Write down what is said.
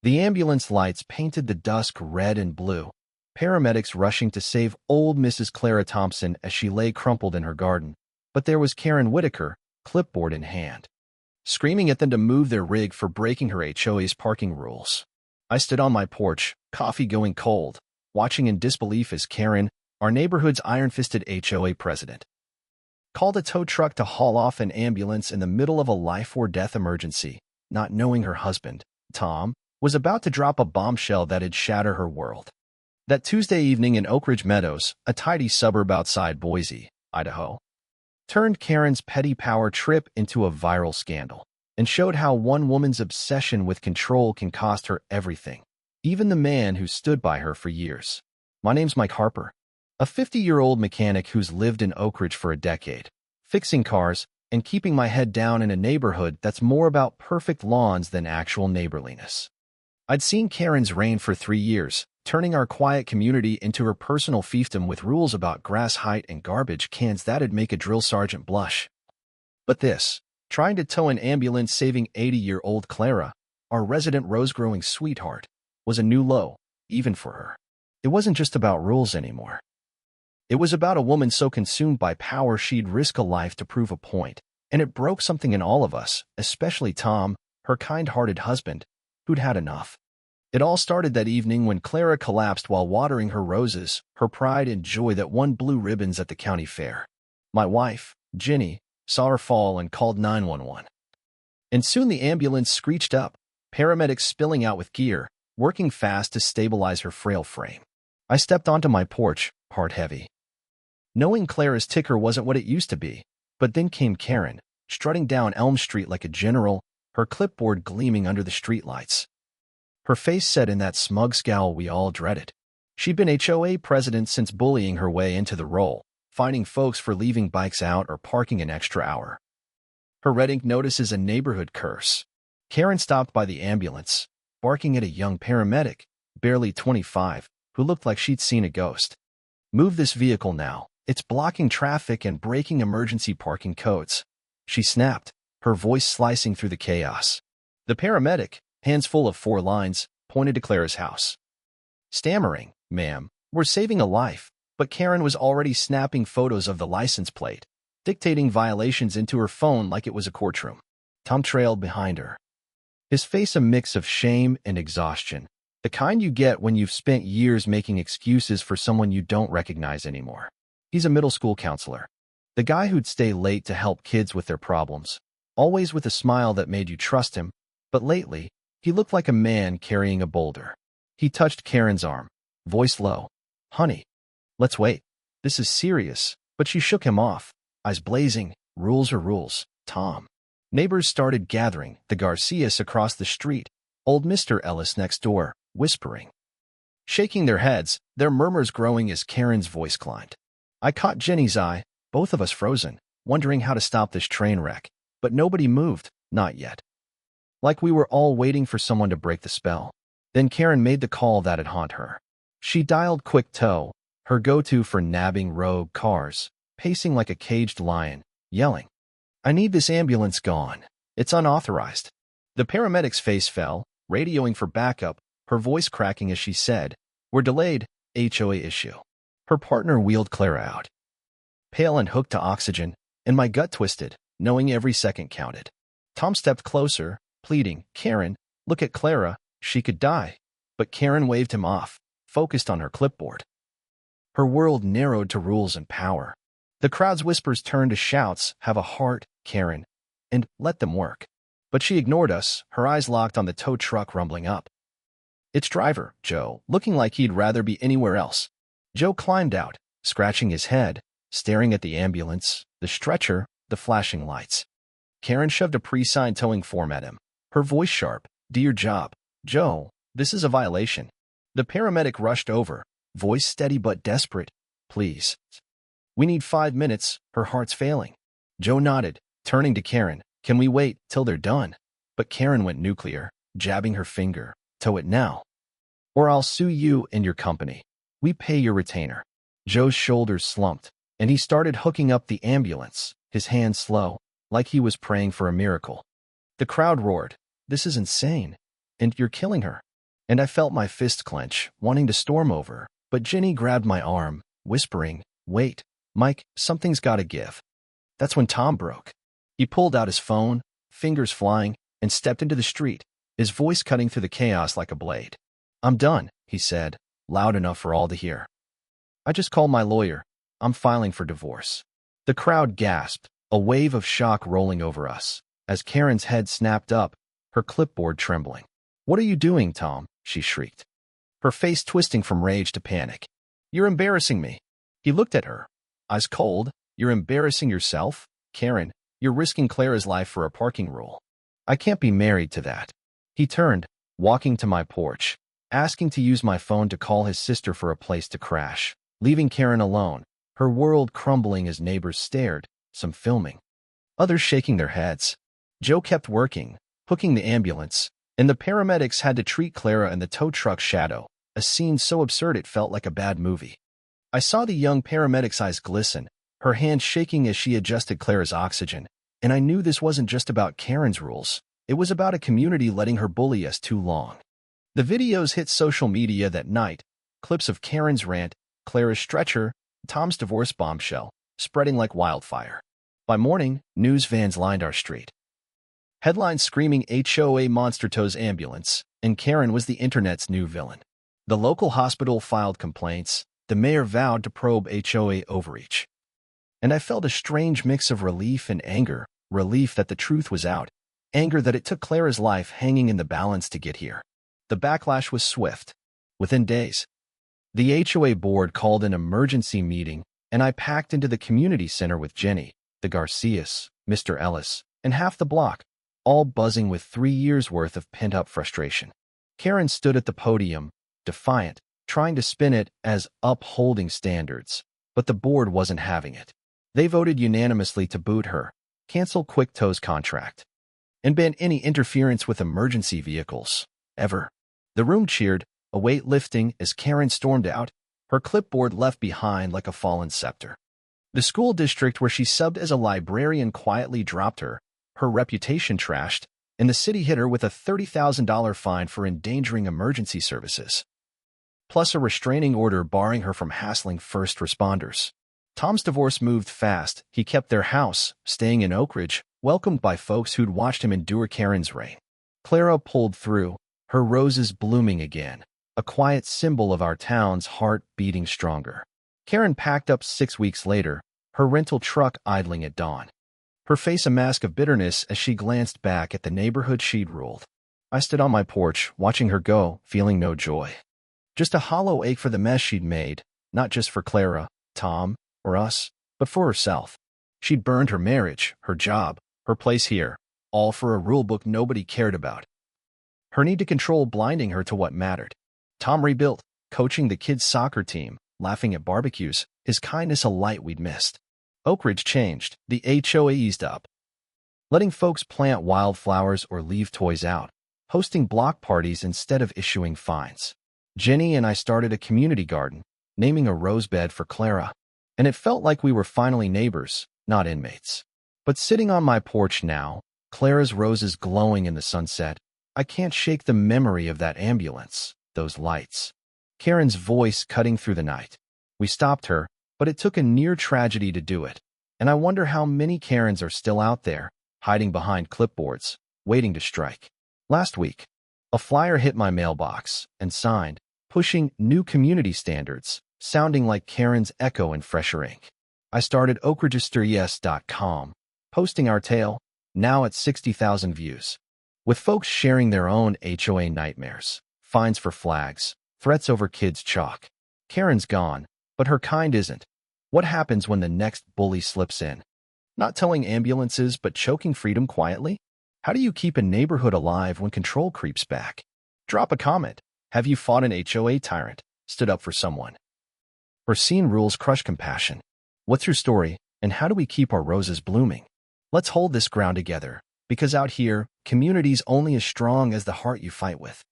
The ambulance lights painted the dusk red and blue, paramedics rushing to save old Mrs. Clara Thompson as she lay crumpled in her garden. But there was Karen Whitaker, clipboard in hand, screaming at them to move their rig for breaking her HOA's parking rules. I stood on my porch, coffee going cold, watching in disbelief as Karen, our neighborhood's iron-fisted HOA president, called a tow truck to haul off an ambulance in the middle of a life-or-death emergency, not knowing her husband, Tom, was about to drop a bombshell that'd shatter her world. That Tuesday evening in Oak Ridge Meadows, a tidy suburb outside Boise, Idaho, turned Karen's petty power trip into a viral scandal and showed how one woman's obsession with control can cost her everything, even the man who stood by her for years. My name's Mike Harper, a 50-year-old mechanic who's lived in Oak Ridge for a decade, fixing cars and keeping my head down in a neighborhood that's more about perfect lawns than actual neighborliness. I'd seen Karen's reign for 3 years, turning our quiet community into her personal fiefdom with rules about grass height and garbage cans that'd make a drill sergeant blush. But this, trying to tow an ambulance saving 80-year-old Clara, our resident rose-growing sweetheart, was a new low, even for her. It wasn't just about rules anymore. It was about a woman so consumed by power she'd risk a life to prove a point, and it broke something in all of us, especially Tom, her kind-hearted husband, who'd had enough. It all started that evening when Clara collapsed while watering her roses, her pride and joy that won blue ribbons at the county fair. My wife, Jenny, saw her fall and called 911. And soon the ambulance screeched up, paramedics spilling out with gear, working fast to stabilize her frail frame. I stepped onto my porch, heart heavy, knowing Clara's ticker wasn't what it used to be. But then came Karen, strutting down Elm Street like a general, her clipboard gleaming under the streetlights. Her face set in that smug scowl we all dreaded. She'd been HOA president since bullying her way into the role, fining folks for leaving bikes out or parking an extra hour. Her red ink notice is a neighborhood curse. Karen stopped by the ambulance, barking at a young paramedic, barely 25, who looked like she'd seen a ghost. "Move this vehicle now. It's blocking traffic and breaking emergency parking codes," she snapped, her voice slicing through the chaos. The paramedic, hands full of 4 lines, pointed to Clara's house. Stammering, "Ma'am, we're saving a life," but Karen was already snapping photos of the license plate, dictating violations into her phone like it was a courtroom. Tom trailed behind her, his face a mix of shame and exhaustion, the kind you get when you've spent years making excuses for someone you don't recognize anymore. He's a middle school counselor, the guy who'd stay late to help kids with their problems, always with a smile that made you trust him, but lately, he looked like a man carrying a boulder. He touched Karen's arm, voice low. "Honey, let's wait. This is serious." But she shook him off, eyes blazing. "Rules are rules, Tom." Neighbors started gathering, the Garcias across the street, old Mr. Ellis next door, whispering, shaking their heads, their murmurs growing as Karen's voice climbed. I caught Jenny's eye, both of us frozen, wondering how to stop this train wreck, but nobody moved, not yet. Like we were all waiting for someone to break the spell. Then Karen made the call that'd haunt her. She dialed Quick Tow, her go-to for nabbing rogue cars, pacing like a caged lion, yelling, "I need this ambulance gone. It's unauthorized." The paramedic's face fell, radioing for backup, her voice cracking as she said, "We're delayed, HOA issue." Her partner wheeled Clara out, pale and hooked to oxygen, and my gut twisted, knowing every second counted. Tom stepped closer, pleading, "Karen, look at Clara, she could die." But Karen waved him off, focused on her clipboard. Her world narrowed to rules and power. The crowd's whispers turned to shouts, "Have a heart, Karen," and "Let them work." But she ignored us, her eyes locked on the tow truck rumbling up. Its driver, Joe, looking like he'd rather be anywhere else. Joe climbed out, scratching his head, staring at the ambulance, the stretcher, the flashing lights. Karen shoved a pre-signed towing form at him, her voice sharp, "Do your job, Joe. This is a violation." The paramedic rushed over, voice steady but desperate. "Please. We need 5 minutes," her heart's failing. Joe nodded, turning to Karen. "Can we wait till they're done?" But Karen went nuclear, jabbing her finger. "Tow it now, or I'll sue you and your company. We pay your retainer." Joe's shoulders slumped, and he started hooking up the ambulance, his hands slow, like he was praying for a miracle. The crowd roared, "This is insane. And you're killing her." and I felt my fist clench, wanting to storm over. But Jenny grabbed my arm, whispering, "Wait, Mike, something's gotta give." That's when Tom broke. He pulled out his phone, fingers flying, and stepped into the street, his voice cutting through the chaos like a blade. "I'm done," he said, loud enough for all to hear. "I just called my lawyer. I'm filing for divorce." The crowd gasped, a wave of shock rolling over us, as Karen's head snapped up, her clipboard trembling. "What are you doing, Tom?" she shrieked, her face twisting from rage to panic. "You're embarrassing me." He looked at her, eyes cold. "You're embarrassing yourself? Karen, you're risking Clara's life for a parking rule. I can't be married to that." He turned, walking to my porch, asking to use my phone to call his sister for a place to crash, leaving Karen alone, her world crumbling as neighbors stared, some filming, others shaking their heads. Joe kept working, hooking the ambulance, and the paramedics had to treat Clara in the tow truck shadow, a scene so absurd it felt like a bad movie. I saw the young paramedic's eyes glisten, her hand shaking as she adjusted Clara's oxygen, and I knew this wasn't just about Karen's rules. It was about a community letting her bully us too long. The videos hit social media that night, clips of Karen's rant, Clara's stretcher, Tom's divorce bombshell, spreading like wildfire. By morning, news vans lined our street. Headlines screaming HOA monster tows ambulance, and Karen was the internet's new villain. The local hospital filed complaints, the mayor vowed to probe HOA overreach. And I felt a strange mix of relief and anger, relief that the truth was out, anger that it took Clara's life hanging in the balance to get here. The backlash was swift. Within days, the HOA board called an emergency meeting, and I packed into the community center with Jenny, the Garcias, Mr. Ellis, and half the block, all buzzing with 3 years' worth of pent-up frustration. Karen stood at the podium, defiant, trying to spin it as upholding standards, but the board wasn't having it. They voted unanimously to boot her, cancel Quick Tow's contract, and ban any interference with emergency vehicles, ever. The room cheered, a weight lifting as Karen stormed out, her clipboard left behind like a fallen scepter. The school district where she subbed as a librarian quietly dropped her, her reputation trashed, and the city hit her with a $30,000 fine for endangering emergency services, plus a restraining order barring her from hassling first responders. Tom's divorce moved fast. He kept their house, staying in Oak Ridge, welcomed by folks who'd watched him endure Karen's reign. Clara pulled through, her roses blooming again, a quiet symbol of our town's heart beating stronger. Karen packed up 6 weeks later, her rental truck idling at dawn, her face a mask of bitterness as she glanced back at the neighborhood she'd ruled. I stood on my porch, watching her go, feeling no joy. Just a hollow ache for the mess she'd made, not just for Clara, Tom, or us, but for herself. She'd burned her marriage, her job, her place here, all for a rulebook nobody cared about. Her need to control blinding her to what mattered. Tom rebuilt, coaching the kids' soccer team, laughing at barbecues, his kindness a light we'd missed. Oak Ridge changed, the HOA eased up, letting folks plant wildflowers or leave toys out, hosting block parties instead of issuing fines. Jenny and I started a community garden, naming a rose bed for Clara, and it felt like we were finally neighbors, not inmates. But sitting on my porch now, Clara's roses glowing in the sunset, I can't shake the memory of that ambulance, those lights. Karen's voice cutting through the night. We stopped her, but it took a near tragedy to do it, and I wonder how many Karens are still out there, hiding behind clipboards, waiting to strike. Last week, a flyer hit my mailbox and signed, pushing new community standards, sounding like Karen's echo in fresher ink. I started oakregisteryes.com, posting our tale, now at 60,000 views, with folks sharing their own HOA nightmares, fines for flags, threats over kids' chalk. Karen's gone, but her kind isn't. What happens when the next bully slips in? Not telling ambulances, but choking freedom quietly? How do you keep a neighborhood alive when control creeps back? Drop a comment. Have you fought an HOA tyrant, stood up for someone, or seen rules crush compassion? What's your story, and how do we keep our roses blooming? Let's hold this ground together, because out here, community's only as strong as the heart you fight with.